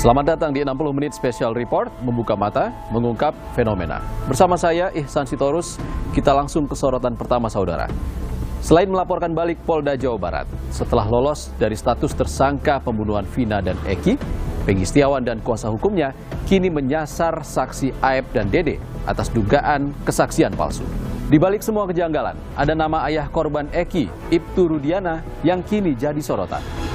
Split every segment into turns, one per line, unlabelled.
Selamat datang di 60 Menit Special Report, membuka mata, mengungkap fenomena. Bersama saya, Ihsan Sitorus, kita langsung ke sorotan pertama, saudara. Selain melaporkan balik Polda Jawa Barat, setelah lolos dari status tersangka pembunuhan Vina dan Eki, Peggy Setiawan dan kuasa hukumnya kini menyasar saksi Aep dan Dede atas dugaan kesaksian palsu. Di balik semua kejanggalan, ada nama ayah korban Eki, Ibtu Rudiana, yang kini jadi sorotan.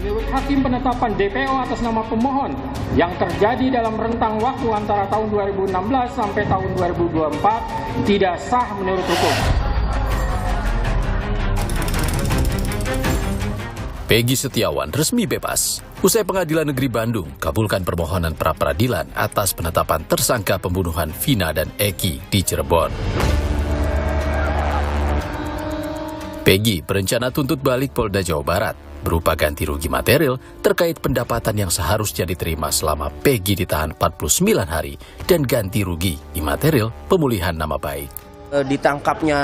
Menurut Hakim penetapan DPO atas nama pemohon yang terjadi dalam rentang waktu antara tahun 2016 sampai tahun 2024 tidak sah menurut hukum.
Peggy Setiawan resmi bebas. Usai Pengadilan Negeri Bandung kabulkan permohonan pra-peradilan atas penetapan tersangka pembunuhan Vina dan Eki di Cirebon. Peggy berencana tuntut balik Polda Jawa Barat berupa ganti rugi material terkait pendapatan yang seharusnya diterima selama Peggy ditahan 49 hari dan ganti rugi imaterial pemulihan nama baik.
Ditangkapnya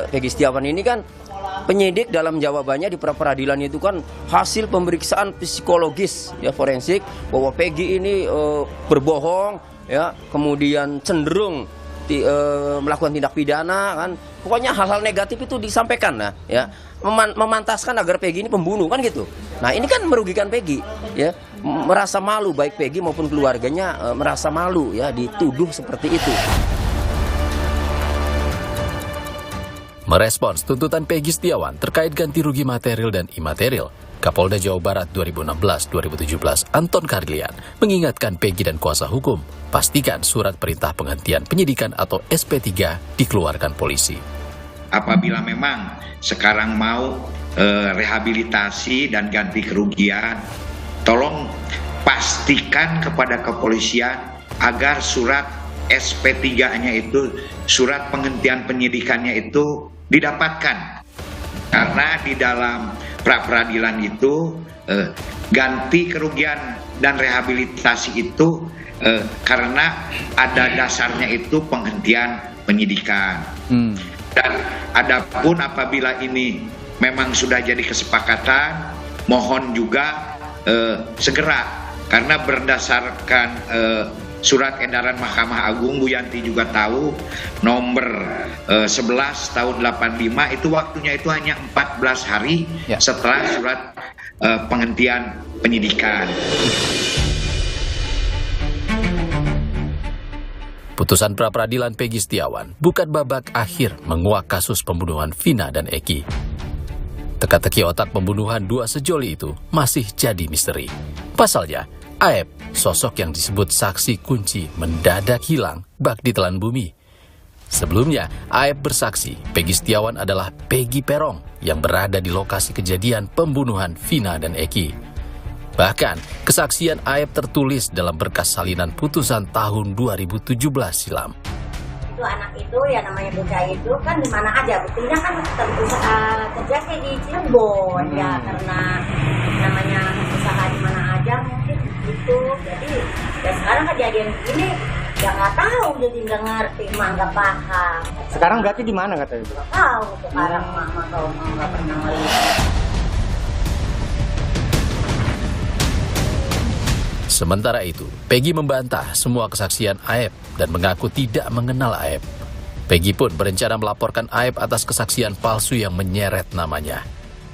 Peggy Setiawan ini kan penyidik dalam jawabannya di pra-peradilan itu kan hasil pemeriksaan psikologis ya forensik bahwa Peggy ini berbohong ya, kemudian cenderung melakukan tindak pidana kan, pokoknya hal-hal negatif itu disampaikan lah ya, memantaskan agar Peggy ini pembunuh kan gitu. Nah ini kan merugikan Peggy ya, merasa malu baik Peggy maupun keluarganya merasa malu ya dituduh seperti itu.
Merespons tuntutan Peggy Setiawan terkait ganti rugi material dan imaterial, Kapolda Jawa Barat 2016-2017 Anton Carlyan mengingatkan Peggy dan kuasa hukum, pastikan surat perintah penghentian penyidikan atau SP3 dikeluarkan polisi.
Apabila memang sekarang mau rehabilitasi dan ganti kerugian, tolong pastikan kepada kepolisian agar surat SP3-nya itu, surat penghentian penyidikannya itu didapatkan. Karena di dalam pra-peradilan itu ganti kerugian dan rehabilitasi itu karena ada dasarnya itu penghentian penyidikan. Dan adapun apabila ini memang sudah jadi kesepakatan, mohon juga segera, karena berdasarkan surat edaran Mahkamah Agung, Bu Yanti juga tahu, nomor 11 tahun 85 itu waktunya itu hanya 14 hari setelah surat penghentian penyidikan.
Putusan pra-peradilan Peggy Setiawan bukan babak akhir menguak kasus pembunuhan Vina dan Eki. Teka-teki otak pembunuhan dua sejoli itu masih jadi misteri. Pasalnya, Aep, sosok yang disebut saksi kunci, mendadak hilang bak ditelan bumi. Sebelumnya, Aep bersaksi Peggy Setiawan adalah Peggy Perong yang berada di lokasi kejadian pembunuhan Vina dan Eki. Bahkan, kesaksian Aep tertulis dalam berkas salinan putusan tahun 2017 silam.
Itu anak itu ya namanya bocah itu kan di mana aja, buktinya kan terjadi di Cirebon ya, karena namanya usaha di mana aja mungkin gitu. Jadi ya sekarang kejadian begini ya nggak tahu, jadi nggak ngerti, mak nggak paham.
Sekarang berarti di mana katanya?
Nggak tahu sekarang mak kalau nggak pernah ngelihat.
Sementara itu, Peggy membantah semua kesaksian Aep dan mengaku tidak mengenal Aep. Peggy pun berencana melaporkan Aep atas kesaksian palsu yang menyeret namanya.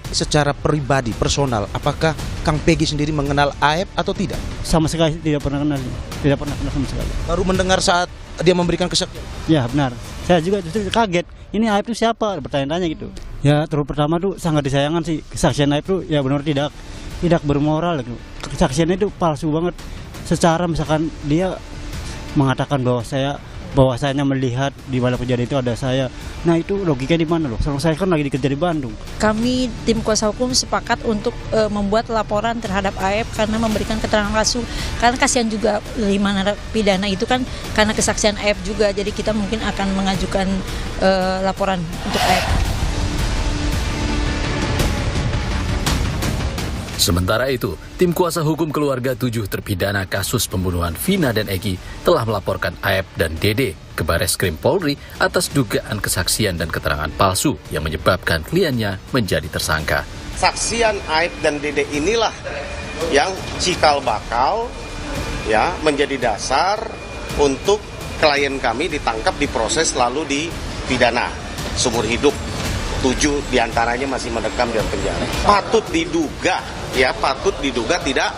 Secara pribadi, personal, apakah Kang Peggy sendiri mengenal Aep atau tidak?
Sama sekali tidak pernah kenal, tidak pernah kenal sama sekali.
Baru mendengar saat dia memberikan kesaksian? Ya,
benar. Saya juga justru kaget. Ini Aep itu siapa? Bertanya-tanya gitu. Ya, terus pertama tuh sangat disayangkan sih kesaksian Aep tuh ya benar tidak bermoral gitu. Kesaksiannya itu palsu banget. Secara misalkan dia mengatakan bahwa saya melihat di mana kejadian itu ada saya. Nah itu logikanya di mana loh? Soalnya saya kan lagi kerja di Bandung.
Kami tim kuasa hukum sepakat untuk membuat laporan terhadap Aep karena memberikan keterangan palsu. Karena kasihan juga 5 narapidana itu kan karena kesaksian Aep juga. Jadi kita mungkin akan mengajukan laporan untuk Aep.
Sementara itu, tim kuasa hukum keluarga 7 terpidana kasus pembunuhan Vina dan Eki telah melaporkan Aep dan Dede ke Bareskrim Polri atas dugaan kesaksian dan keterangan palsu yang menyebabkan kliennya menjadi tersangka.
kesaksian Aib dan Dede inilah yang cikal bakal ya menjadi dasar untuk klien kami ditangkap, diproses, lalu dipidana seumur hidup. 7 diantaranya masih mendekam di penjara. Patut diduga tidak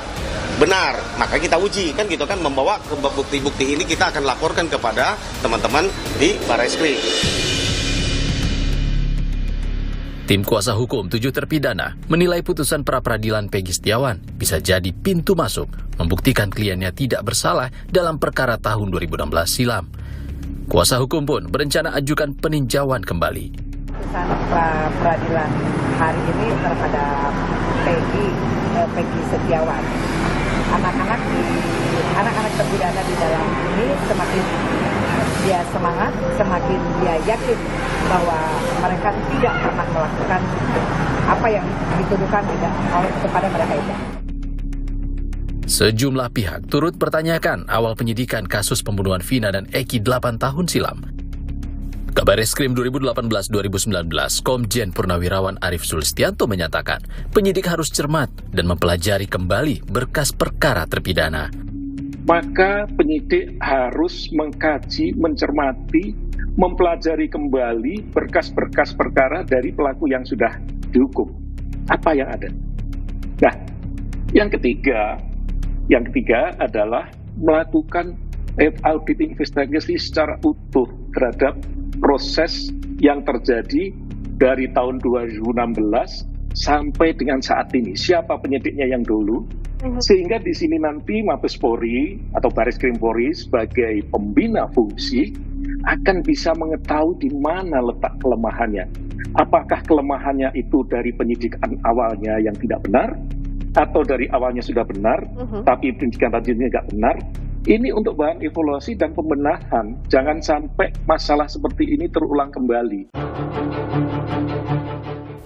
benar, maka kita uji kan gitu kan, membawa ke bukti-bukti ini kita akan laporkan kepada teman-teman di Barreskrim.
Tim kuasa hukum 7 terpidana menilai putusan pra-peradilan Peggy Setiawan bisa jadi pintu masuk membuktikan kliennya tidak bersalah dalam perkara tahun 2016 silam. Kuasa hukum pun berencana ajukan peninjauan kembali.
Putusan pra-peradilan hari ini terhadap Peggy Setiawan. Anak-anak terpidana di dalam ini semakin dia semangat, semakin dia yakin bahwa mereka tidak pernah melakukan apa yang dituduhkan kepada mereka itu.
Sejumlah pihak turut pertanyakan awal penyidikan kasus pembunuhan Vina dan Eki 8 tahun silam. Kabareskrim 2018-2019, Komjen Purnawirawan Arief Sulistianto menyatakan penyidik harus cermat dan mempelajari kembali berkas perkara terpidana.
Maka penyidik harus mengkaji, mencermati, mempelajari kembali berkas-berkas perkara dari pelaku yang sudah dihukum. Apa yang ada? Nah, yang ketiga adalah melakukan audit investigasi secara utuh terhadap proses yang terjadi dari tahun 2016 sampai dengan saat ini. Siapa penyidiknya yang dulu? Sehingga di sini nanti Mabes Polri atau Barreskrim Polri sebagai pembina fungsi akan bisa mengetahui di mana letak kelemahannya. Apakah kelemahannya itu dari penyidikan awalnya yang tidak benar, atau dari awalnya sudah benar, tapi penyidikan lanjutnya tidak benar. Ini untuk bahan evaluasi dan pembenahan. Jangan sampai masalah seperti ini terulang kembali.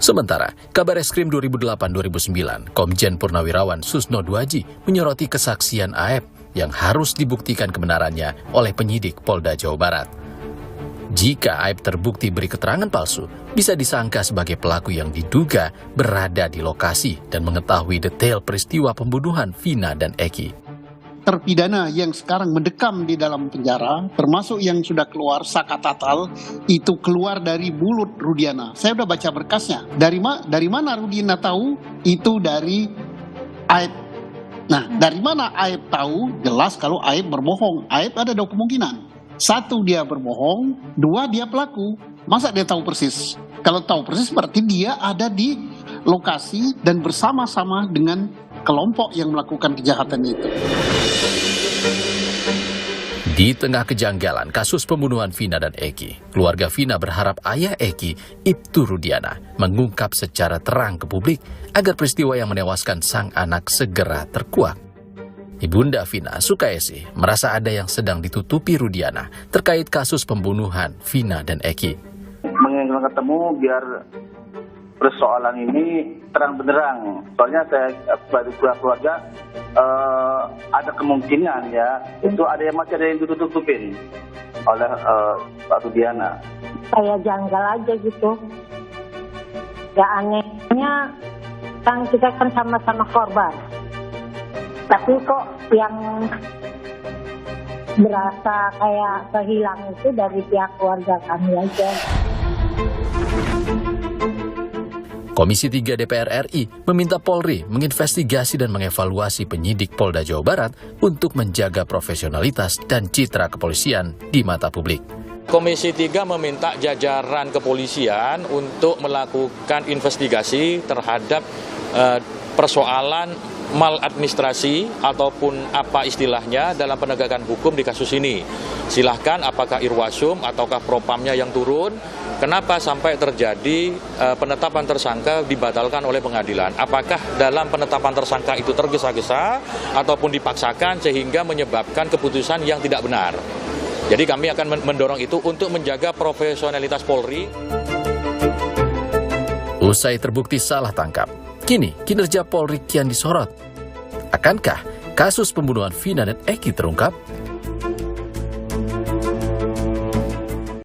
Sementara, Kabareskrim 2008-2009, Komjen Purnawirawan Susno Duaji menyoroti kesaksian Aep yang harus dibuktikan kebenarannya oleh penyidik Polda Jawa Barat. Jika Aep terbukti beri keterangan palsu, bisa disangka sebagai pelaku yang diduga berada di lokasi dan mengetahui detail peristiwa pembunuhan Vina dan Eki.
Terpidana yang sekarang mendekam di dalam penjara, termasuk yang sudah keluar Sakatatal, itu keluar dari mulut Rudiana. Saya sudah baca berkasnya. Dari mana Rudiana tahu? Itu dari Aep. Nah, dari mana Aep tahu? Jelas kalau Aep berbohong. Aep ada 2 kemungkinan. 1, dia berbohong. 2, dia pelaku. Masa dia tahu persis? Kalau tahu persis berarti dia ada di lokasi dan bersama-sama dengan kelompok yang melakukan kejahatan itu.
Di tengah kejanggalan kasus pembunuhan Vina dan Eki, keluarga Vina berharap ayah Eki, Ibtu Rudiana, mengungkap secara terang ke publik agar peristiwa yang menewaskan sang anak segera terkuak. Ibunda Vina, Sukaesi, merasa ada yang sedang ditutupi Rudiana terkait kasus pembunuhan Vina dan Eki.
Menginginkan ketemu biar persoalan ini terang benderang. Soalnya saya sebagai keluarga ada kemungkinan ya itu masih ada yang ditutupin oleh Pak Rudiana.
Saya janggal aja gitu. Ya anehnya kan kita kan sama-sama korban. Tapi kok yang berasa kayak kehilang itu dari pihak keluarga kami aja.
Komisi 3 DPR RI meminta Polri menginvestigasi dan mengevaluasi penyidik Polda Jawa Barat untuk menjaga profesionalitas dan citra kepolisian di mata publik.
Komisi 3 meminta jajaran kepolisian untuk melakukan investigasi terhadap persoalan maladministrasi ataupun apa istilahnya dalam penegakan hukum di kasus ini. Silahkan apakah Irwasum ataukah Propamnya yang turun, kenapa sampai terjadi penetapan tersangka dibatalkan oleh pengadilan. Apakah dalam penetapan tersangka itu tergesa-gesa ataupun dipaksakan sehingga menyebabkan keputusan yang tidak benar. Jadi kami akan mendorong itu untuk menjaga profesionalitas Polri.
Usai terbukti salah tangkap, kini kinerja Polri kian disorot. Akankah kasus pembunuhan Vina dan Eki terungkap?